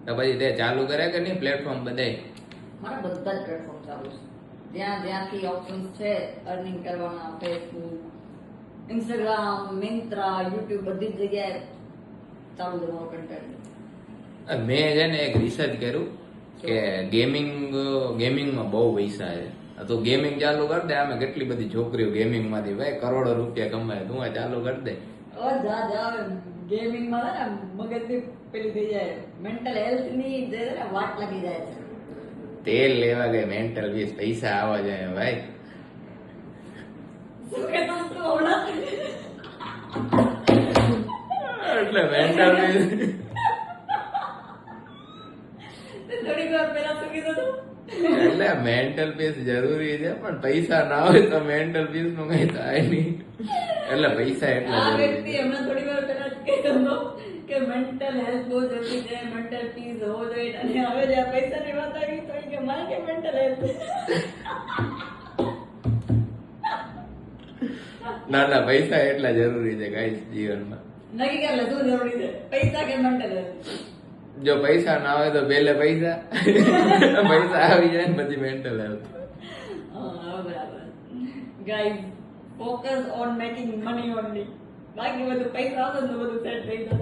તો પછી તે ચાલુ કરે કે નહીં પ્લેટફોર્મ બધાય? મારા બધા જ પ્લેટફોર્મ ચાલુ છે. જ્યાંથી ઓપ્શન્સ છે અર્નિંગ કરવાના, ફેસબુક, ઇન્સ્ટાગ્રામ, મિન્ત્રા, યુટ્યુબ, બધી જ જગ્યાએ ચાલુ છે મારો કન્ટેન્ટ. મેં છે ને એક રિસર્ચ કર્યું કે ગેમિંગમાં બહુ પૈસા છે. તો ગેમિંગ ચાલુ કરી દે. આમે કેટલી બધી છોકરીઓ ગેમિંગ માંથી ભાઈ કરોડો રૂપિયા કમાય. તું આ ચાલુ કરી દે. ગેમિંગમાં છે ને મગજની પેલી થઈ જાય, મેન્ટલ હેલ્થ ની જે છે ને વાટ લાગી જાય છે. તેલ લેવા ગઈ મેન્ટલ પીસ, પૈસા આવવા જાય ભાઈ. શું કહેતો તું હમણાં? એટલે મેન્ટલ પીસ થોડીક વાર પહેલા શું કીધું તું? એટલે મેન્ટલ પીસ જરૂરી છે, પણ પૈસા ના હોય તો મેન્ટલ પીસ નું કઈ થાય નહીં. એટલે પૈસા એટલા આ જરૂરી વ્યક્તિ છે. હમણાં થોડી વાર પહેલા જ કહેતો હતો કે મેન્ટલ હેલ્થ બહુ જરૂરી છે, મેન્ટલ પીસ હોવો જોઈએ, અને હવે જ્યાં પૈસાની વાત આવી તો એ કે મારે કે મેન્ટલ હેલ્થ. ના પૈસા એટલા જરૂરી છે ગાઈસ જીવનમાં. નક્કી કર લે શું જરૂરી છે, પૈસા કે મેન્ટલ હેલ્થ? જો પૈસા ના હોય તો પહેલે પૈસા પૈસા આવી જાય ને પછી મેન્ટલ હેલ્થ. બરાબર. Guys, focus on making money only. બાકી બધું પૈસા આવશે તો બધું સેટ થઈ જશે.